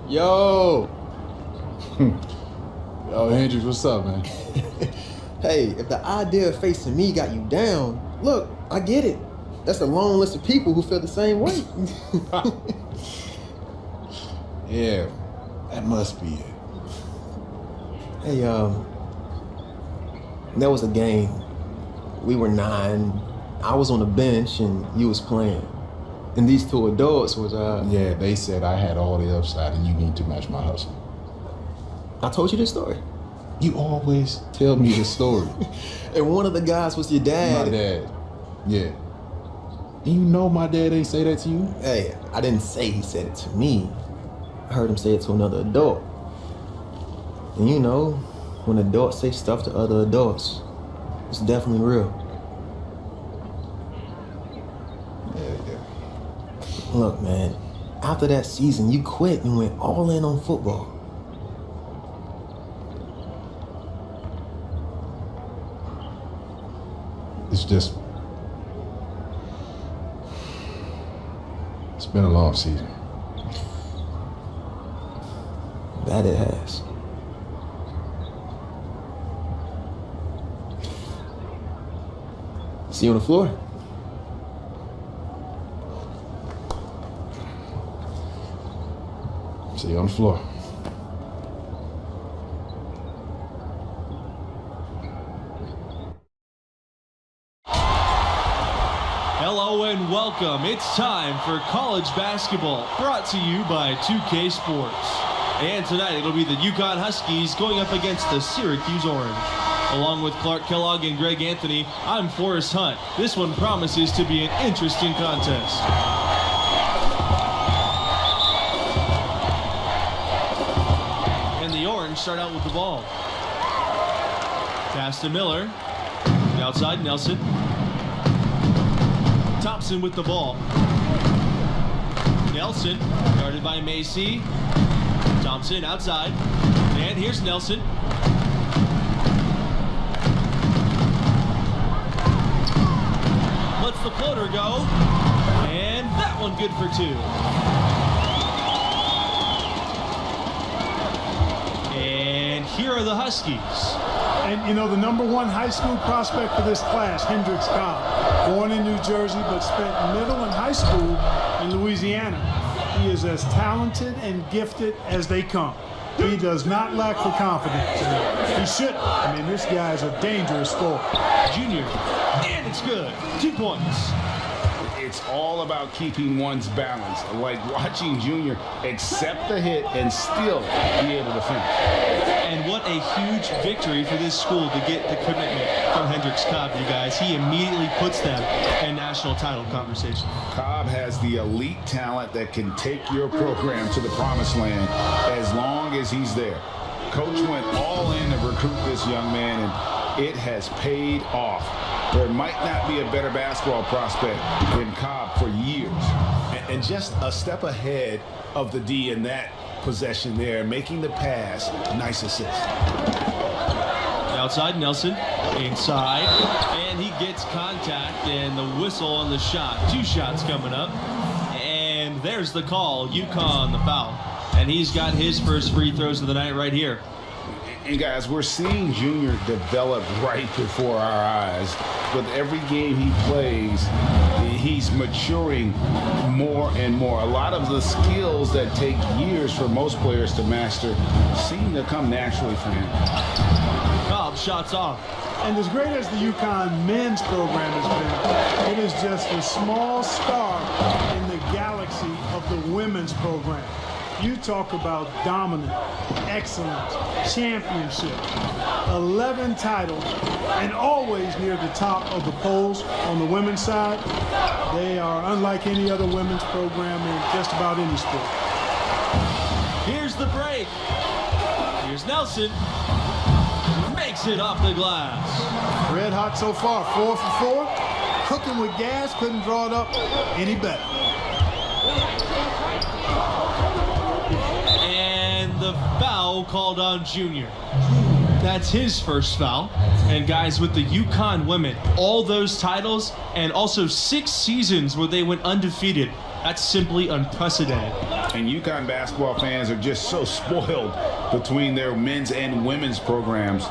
Yo! Yo, Hendrix, what's up, man? Hey, if the idea of facing me got you down, look, I get it. That's a long list of people who feel the same way. Yeah, that must be it. Hey, there was a game. We were 9. I was on the bench and you was playing. And these two adults was, Yeah, they said I had all the upside and you need to match my hustle. I told you this story. You always tell me the story. And one of the guys was your dad. My dad, yeah. And you know my dad ain't say that to you? Hey, I didn't say he said it to me. I heard him say it to another adult. And you know, when adults say stuff to other adults, it's definitely real. Yeah. Look, man, after that season, you quit and went all in on football. It's been a long season. That it has. See you on the floor. See you on the floor. Hello and welcome. It's time for college basketball, brought to you by 2K Sports. And tonight it'll be the UConn Huskies going up against the Syracuse Orange. Along with Clark Kellogg and Greg Anthony, I'm Forrest Hunt. This one promises to be an interesting contest. And the Orange start out with the ball. Pass to Miller. Outside, Nelson. Thompson with the ball. Nelson, guarded by Macy. Thompson outside. And here's Nelson. Lets the floater go. And that one good for 2. And here are the Huskies. And, you know, the #1 high school prospect for this class, Hendrix Cobb, born in New Jersey but spent middle and high school in Louisiana. He is as talented and gifted as they come. He does not lack for confidence. He shouldn't. I mean, this guy is a dangerous scorer. Junior, and it's good. 2 points. It's all about keeping one's balance, like watching Junior accept the hit and still be able to finish. And what a huge victory for this school to get the commitment from Hendrix Cobb, you guys. He immediately puts them in national title conversation. Cobb has the elite talent that can take your program to the promised land as long as he's there. Coach went all in to recruit this young man, and it has paid off. There might not be a better basketball prospect than Cobb for years. And just a step ahead of the D in that possession there, making the pass. Nice assist. Outside, Nelson. Inside. And he gets contact and the whistle on the shot. 2 shots coming up. And there's the call. UConn the foul. And he's got his first free throws of the night right here. And guys, we're seeing Junior develop right before our eyes. With every game he plays, he's maturing more and more. A lot of the skills that take years for most players to master seem to come naturally for him. Cobb shots off. And as great as the UConn men's program has been, it is just a small star in the galaxy of the women's program. You talk about dominant, excellent, championship, 11 titles, and always near the top of the polls on the women's side. They are unlike any other women's program in just about any sport. Here's the break. Here's Nelson. Makes it off the glass. Red hot so far, 4 for 4. Cooking with gas, couldn't draw it up any better. The foul called on Junior. That's his first foul. And guys, with the UConn women, all those titles and also 6 seasons where they went undefeated, That's simply unprecedented. And UConn basketball fans are just so spoiled between their men's and women's programs.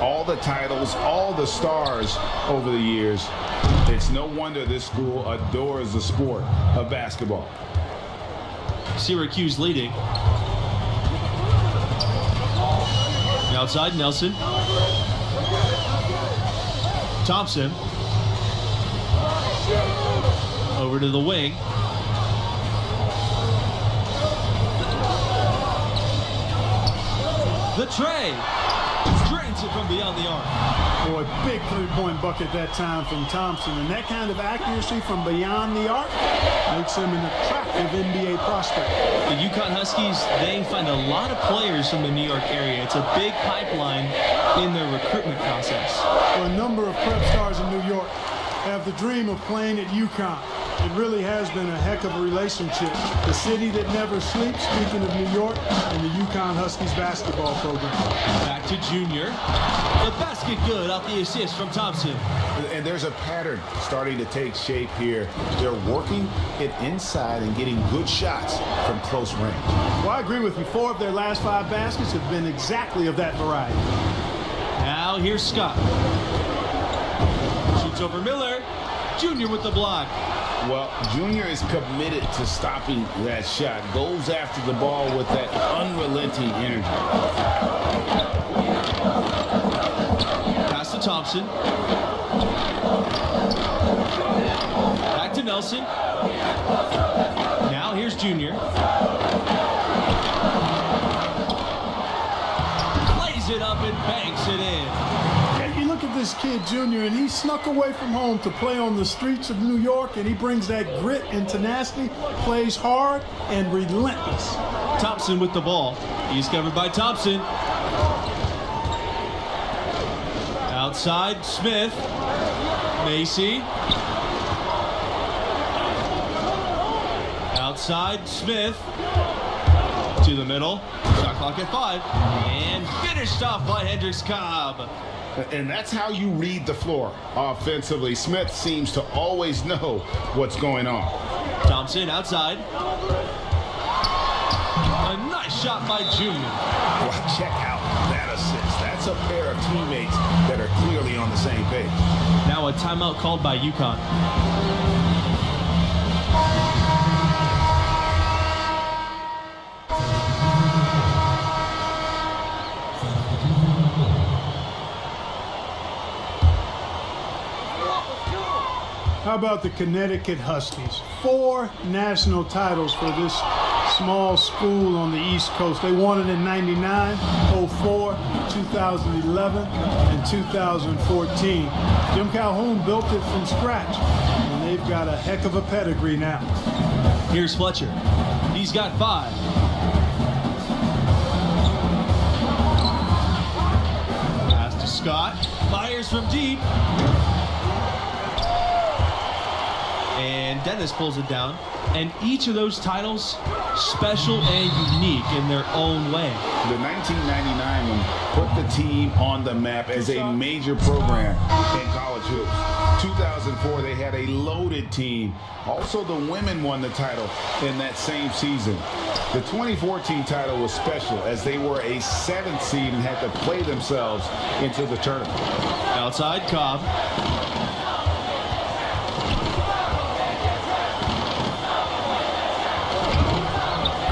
All the titles, all the stars over the years. It's no wonder this school adores the sport of basketball. Syracuse leading. Outside, Nelson. Thompson. Over to the wing. The tray. Drains it from beyond the arc. Boy, big three-point bucket that time from Thompson. And that kind of accuracy from beyond the arc makes him an attractive NBA prospect. The UConn Huskies, they find a lot of players from the New York area. It's a big pipeline in their recruitment process. Well, a number of prep stars in New York have the dream of playing at UConn. It really has been a heck of a relationship. The city that never sleeps, speaking of New York, and the UConn Huskies basketball program. Back to Junior. The basket good off the assist from Thompson. And there's a pattern starting to take shape here. They're working it inside and getting good shots from close range. Well, I agree with you. 4 of their last 5 baskets have been exactly of that variety. Now here's Scott. Shoots over Miller. Junior with the block. Well, Junior is committed to stopping that shot. Goes after the ball with that unrelenting energy. Pass to Thompson. Back to Nelson. Now here's Junior. Lays it up and banks it in. You look at this kid, Junior, and he snuck away from home to play on the streets of New York, and he brings that grit and tenacity, plays hard and relentless. Thompson with the ball. He's covered by Thompson. Outside, Smith. Macy. Outside, Smith. To the middle. Shot clock at 5. And finished off by Hendricks Cobb. And that's how you read the floor offensively. Smith seems to always know what's going on. Thompson outside. A nice shot by Junior. Well, check out that assist. That's a pair of teammates that are clearly on the same page. Now a timeout called by UConn. How about the Connecticut Huskies? 4 national titles for this small school on the East Coast. They won it in 99, 04, 2011, and 2014. Jim Calhoun built it from scratch, and they've got a heck of a pedigree now. Here's Fletcher. He's got 5. Pass to Scott. Fires from deep. And Dennis pulls it down. And each of those titles, special and unique in their own way. The 1999 one put the team on the map as a major program in college hoops. 2004, they had a loaded team. Also, the women won the title in that same season. The 2014 title was special as they were a 7th seed and had to play themselves into the tournament. Outside, Cobb.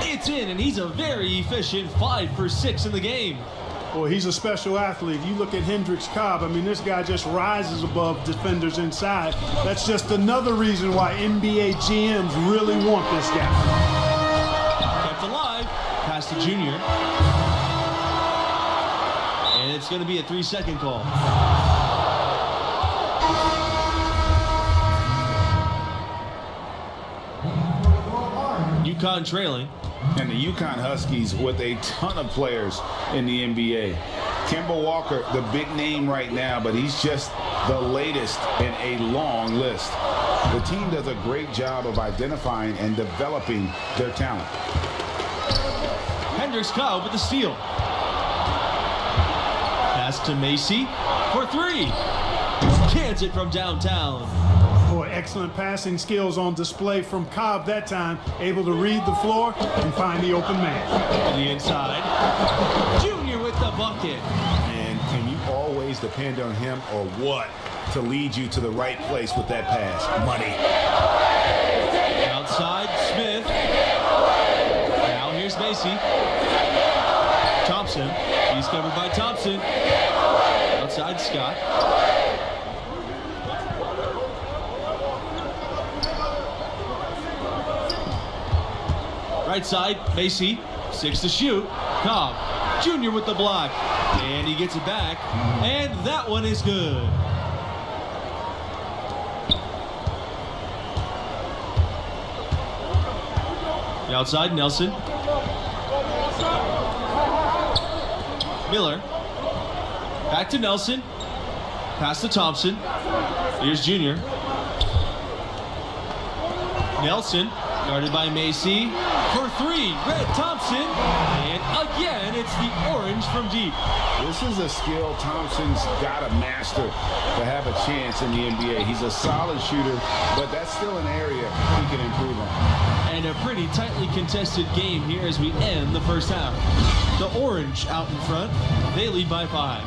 It's in, and he's a very efficient 5 for 6 in the game. Boy, he's a special athlete. You look at Hendricks Cobb, I mean, this guy just rises above defenders inside. That's just another reason why NBA GMs really want this guy. Kept alive. Pass to Junior. And it's going to be a 3-second call. UConn trailing. And the UConn Huskies with a ton of players in the NBA. Kemba Walker, the big name right now, but he's just the latest in a long list. The team does a great job of identifying and developing their talent. Hendricks Cobb with the steal. Pass to Macy for 3. Cans it from downtown. Boy, excellent passing skills on display from Cobb that time. Able to read the floor and find the open man. To the inside. Junior with the bucket. And can you always depend on him or what to lead you to the right place with that pass? Money. Outside, Smith. Now here's Macy. Thompson. He's covered by Thompson. Outside, Scott. Right side, Macy. 6 to shoot. Cobb. Junior with the block. And he gets it back. And that one is good. The outside, Nelson. Miller. Back to Nelson. Pass to Thompson. Here's Junior. Nelson, guarded by Macy. For 3, Red Thompson. And again, it's the orange from deep. This is a skill Thompson's got to master to have a chance in the NBA. He's a solid shooter, but that's still an area he can improve on. And a pretty tightly contested game here as we end the first half. The orange out in front. They lead by 5.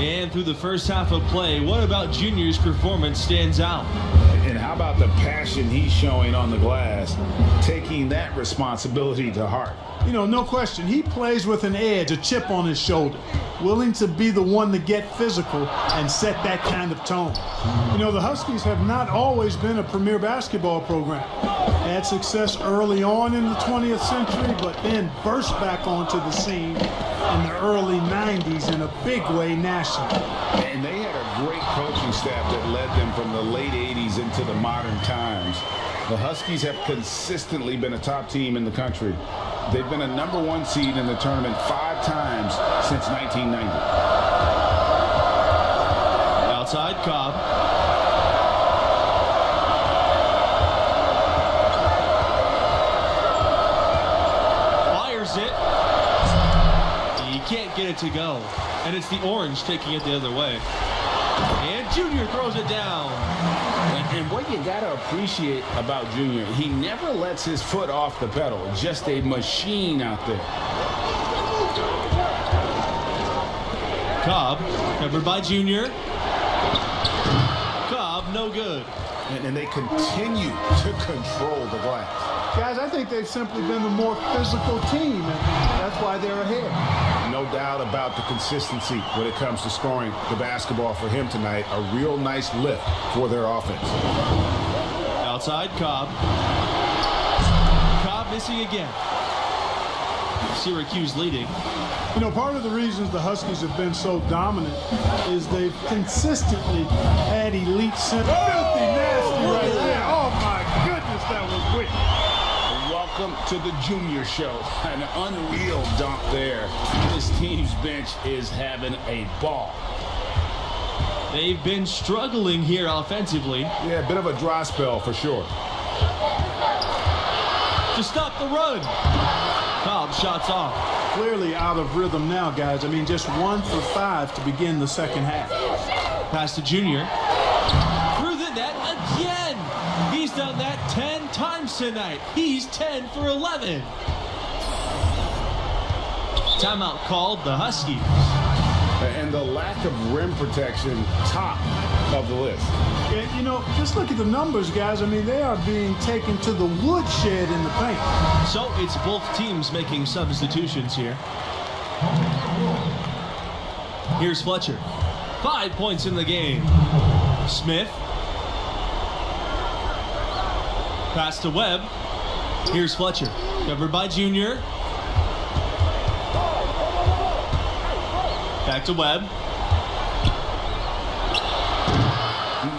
And through the first half of play, what about Junior's performance stands out? And how about the passion he's showing on the glass, taking that responsibility to heart? You know, no question, he plays with an edge, a chip on his shoulder, willing to be the one to get physical and set that kind of tone. You know, the Huskies have not always been a premier basketball program. Had success early on in the 20th century, but then burst back onto the scene in the early 90s in a big way nationally. And they had a great coaching staff that led them from the late 80s into the modern times. The Huskies have consistently been a top team in the country. They've been a #1 seed in the tournament 5 times since 1990. Outside, Cobb. Fires it. He can't get it to go. And it's the orange taking it the other way. And Junior throws it down. And what you got to appreciate about Junior, he never lets his foot off the pedal. Just a machine out there. Cobb, covered by Junior. Cobb, no good. And they continue to control the glass. Guys, I think they've simply been the more physical team, and that's why they're ahead. No doubt about the consistency when it comes to scoring the basketball for him tonight. A real nice lift for their offense. Outside, Cobb. Cobb missing again. Syracuse leading. You know, part of the reasons the Huskies have been so dominant is they've consistently had elite center. Filthy nasty right there. Oh my goodness, that was quick. Welcome to the Junior Show. An unreal dunk there. This team's bench is having a ball. They've been struggling here offensively. Yeah, a bit of a dry spell for sure. To stop the run. Cobb shots off. Clearly out of rhythm now, guys. I mean, just 1 for 5 to begin the second half. Pass to Junior. Through the net again. He's done that 10 times tonight. He's 10 for 11. Timeout called, the Huskies. And the lack of rim protection, top of the list. And, you know, just look at the numbers, guys. I mean, they are being taken to the woodshed in the paint. So it's both teams making substitutions here. Here's Fletcher. 5 points in the game. Smith. Pass to Webb. Here's Fletcher. Covered by Junior. Back to Webb.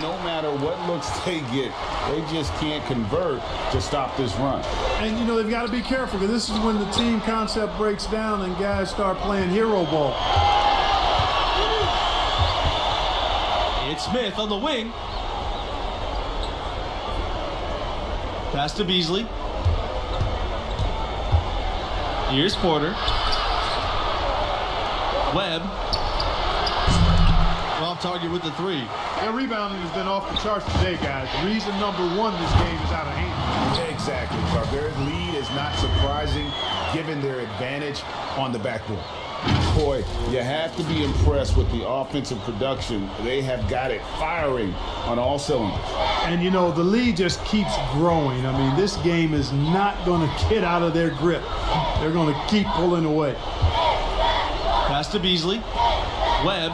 No matter what looks they get, they just can't convert to stop this run. And, you know, they've got to be careful because this is when the team concept breaks down and guys start playing hero ball. It's Smith on the wing. Pass to Beasley. Here's Porter. Webb. Off target with the three. Their rebounding has been off the charts today, guys. Reason number one, this game is out of hand. Exactly, Clark. Their lead is not surprising given their advantage on the backboard. Boy, you have to be impressed with the offensive production. They have got it firing on all cylinders. And, you know, the lead just keeps growing. I mean, this game is not going to get out of their grip. They're going to keep pulling away. Pass to Beasley. Webb.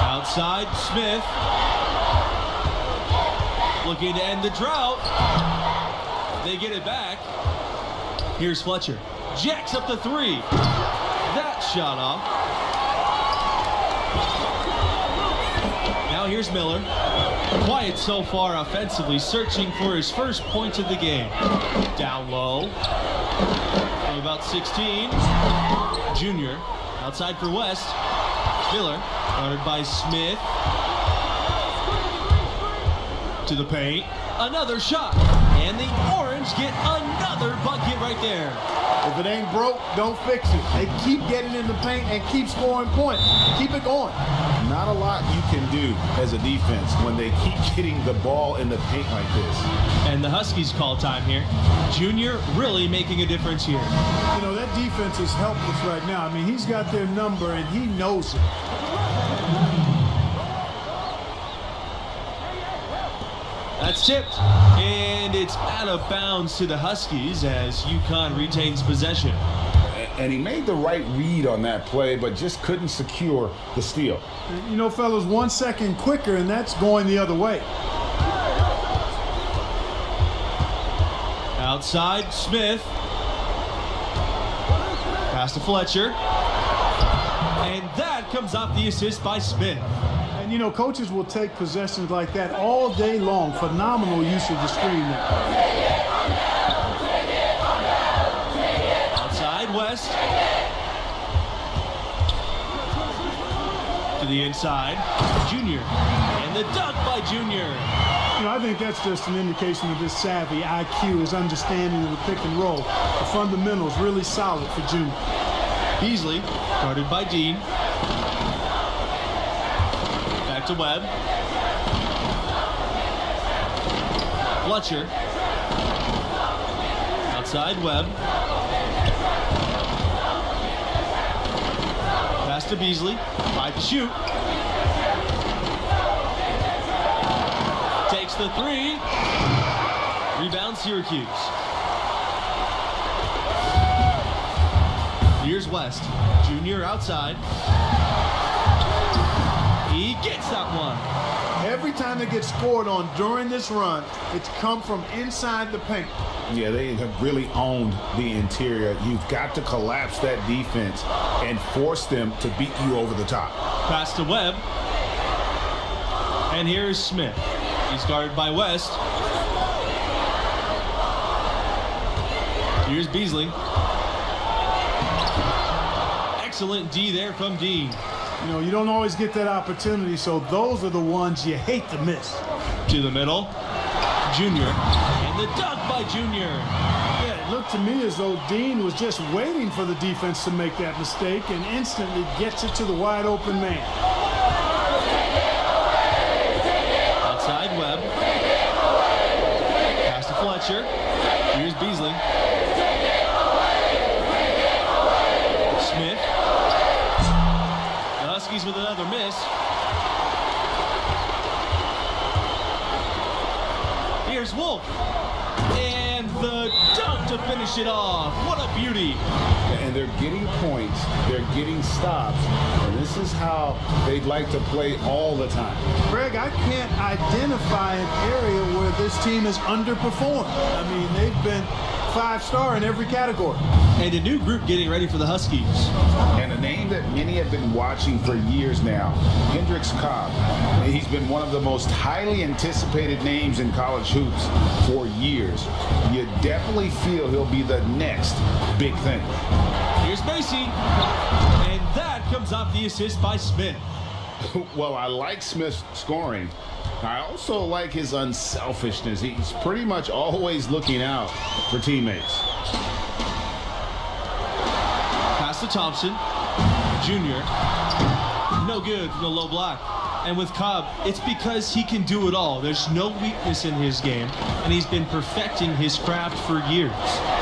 Outside, Smith. Looking to end the drought. They get it back. Here's Fletcher. Jacks up the three. That shot off. Now here's Miller. Quiet so far offensively, searching for his first points of the game. Down low. From about 16. Junior. Outside for West. Miller. Guarded by Smith. To the paint. Another shot. And the Orange get another bucket right there. If it ain't broke, don't fix it. They keep getting in the paint and keep scoring points. Keep it going. Not a lot you can do as a defense when they keep getting the ball in the paint like this. And the Huskies call time here. Junior really making a difference here. You know, that defense is helpless right now. I mean, he's got their number and he knows it. That's tipped, and it's out of bounds to the Huskies as UConn retains possession. And he made the right read on that play, but just couldn't secure the steal. You know, fellas, 1 second quicker, and that's going the other way. Outside, Smith. Pass to Fletcher. And that comes off the assist by Smith. And, you know, coaches will take possessions like that all day long. Phenomenal use of the screen there. Outside, West. To the inside, Junior. And the dunk by Junior. You know, I think that's just an indication of his savvy, IQ, his understanding of the pick and roll. The fundamentals really solid for Junior. Beasley, guarded by Dean. Back to Webb. Fletcher. Outside, Webb. Pass to Beasley. 5 to shoot. Takes the three. Rebound Syracuse. Here's West. Junior outside. He gets that one. Every time they get scored on during this run, it's come from inside the paint. Yeah, they have really owned the interior. You've got to collapse that defense and force them to beat you over the top. Pass to Webb. And here's Smith. He's guarded by West. Here's Beasley. Excellent D there from Dean. You know, you don't always get that opportunity, so those are the ones you hate to miss. To the middle. Junior. And the dunk by Junior. Yeah, it looked to me as though Dean was just waiting for the defense to make that mistake and instantly gets it to the wide open man. Outside Webb. Pass to Fletcher. Here's Beasley. Smith. The Huskies with another miss. Here's Wolf. And the dunk to finish it off. What a beauty. And they're getting points, they're getting stops, and this is how they'd like to play all the time. Greg, I can't identify an area where this team has underperformed. I mean, they've been 5-star in every category. And a new group getting ready for the Huskies. And a name that many have been watching for years now, Hendricks Cobb. He's been one of the most highly anticipated names in college hoops for years. You definitely feel he'll be the next big thing. Here's Macy. And that comes off the assist by Smith. Well, I like Smith scoring. I also like his unselfishness. He's pretty much always looking out for teammates. Pass to Thompson. Junior. No good from the low block. And with Cobb, it's because he can do it all. There's no weakness in his game, and he's been perfecting his craft for years.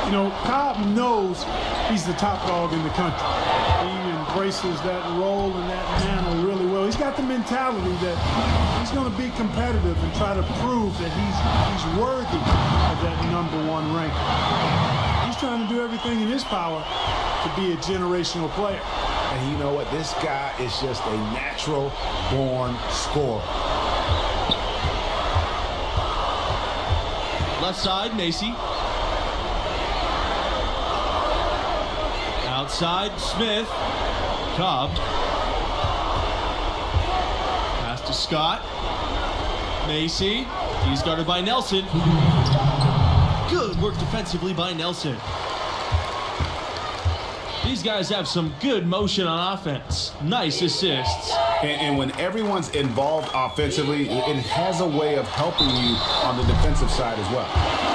You know, Cobb knows he's the top dog in the country. He embraces that role and that mantle really well. He's got the mentality that he's going to be competitive and try to prove that he's worthy of that #1 rank. He's trying to do everything in his power to be a generational player. And you know what? This guy is just a natural-born scorer. Left side, Macy. Outside, Smith. Cobb. Pass to Scott. Macy. He's guarded by Nelson. Good work defensively by Nelson. These guys have some good motion on offense. Nice assists. And when everyone's involved offensively, it has a way of helping you on the defensive side as well.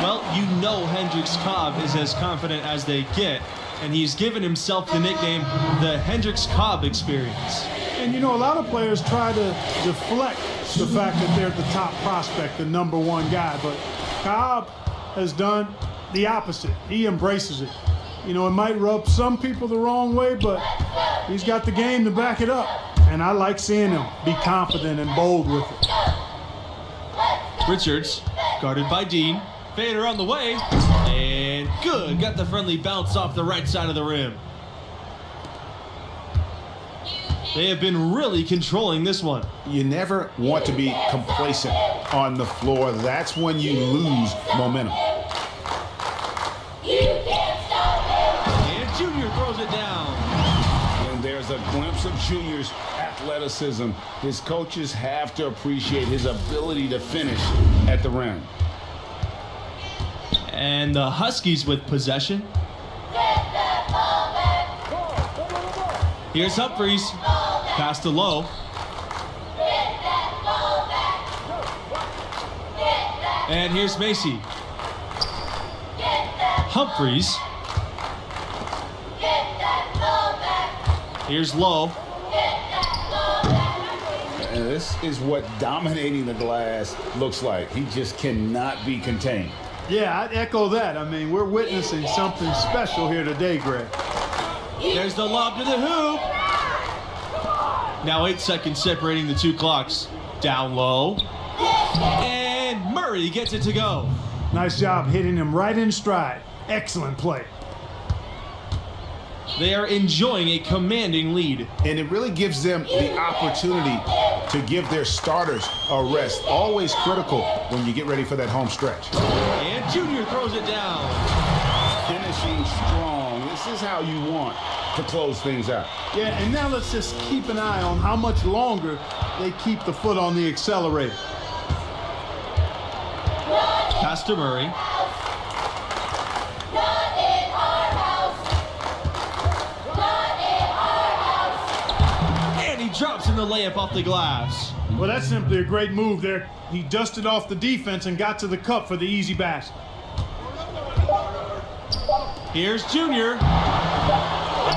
Well, you know Hendricks Cobb is as confident as they get, and he's given himself the nickname the Hendricks Cobb experience. And you know, a lot of players try to deflect the fact that they're the top prospect, the #1 guy, but Cobb has done the opposite. He embraces it. You know, it might rub some people the wrong way, but he's got the game to back it up. And I like seeing him be confident and bold with it. Richards, guarded by Dean. Fader on the way. And good. Got the friendly bounce off the right side of the rim. They have been really controlling this one. You never want to be complacent on the floor. That's when you lose momentum. And Junior throws it down. And there's a glimpse of Junior's athleticism. His coaches have to appreciate his ability to finish at the rim. And the Huskies with possession. Here's Humphreys. Pass to Lowe. And here's Macy. Humphreys. Here's Lowe. And this is what dominating the glass looks like. He just cannot be contained. Yeah, I'd echo that. I mean, we're witnessing something special here today, Greg. There's the lob to the hoop. Now 8 seconds separating the two clocks. Down low. And Murray gets it to go. Nice job hitting him right in stride. Excellent play. They are enjoying a commanding lead. And it really gives them the opportunity to give their starters a rest. Always critical when you get ready for that home stretch. And Junior throws it down. Finishing strong. This is how you want to close things out. Yeah, and now let's just keep an eye on how much longer they keep the foot on the accelerator. Pass to Murray. And he drops in the layup off the glass. Well, that's simply a great move there. He dusted off the defense and got to the cup for the easy basket. Here's Junior.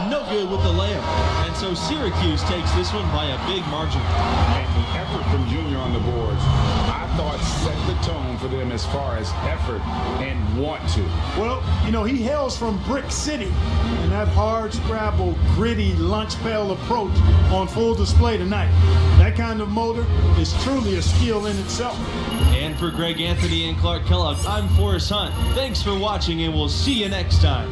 No good with the layup. And so Syracuse takes this one by a big margin. And the effort from Junior on the boards, I thought set the tone for them as far as effort and want to. Well, you know, he hails from Brick City, and that hard scrabble, gritty lunch pail approach on full display tonight. That kind of motor is truly a skill in itself. And for Greg Anthony and Clark Kellogg, I'm Forrest Hunt. Thanks for watching, and we'll see you next time.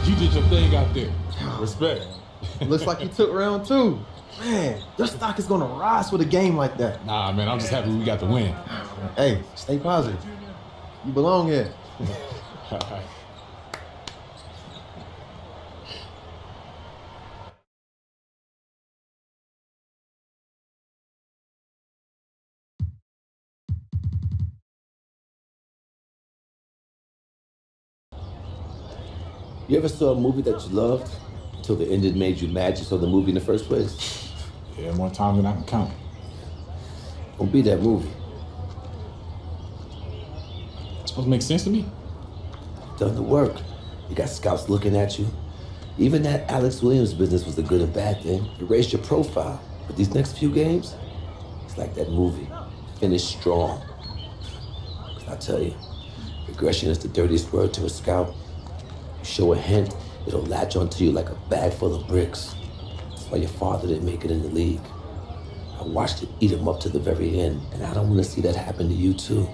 You did your thing out there. Respect. Looks like you took round 2. Man, your stock is gonna rise with a game like that. Nah, man, I'm just happy we got the win. Hey, stay positive. You belong here. All right. You ever saw a movie that you loved until the ending made you mad you saw the movie in the first place? Yeah, more time than I can count. Don't be that movie. It's supposed to make sense to me? Done the work. You got scouts looking at you. Even that Alex Williams business was a good and bad thing. It raised your profile. But these next few games, it's like that movie. Finish strong. 'Cause I tell you, regression is the dirtiest word to a scout. You show a hint, it'll latch onto you like a bag full of bricks. That's why your father didn't make it in the league. I watched it eat him up to the very end, and I don't want to see that happen to you too.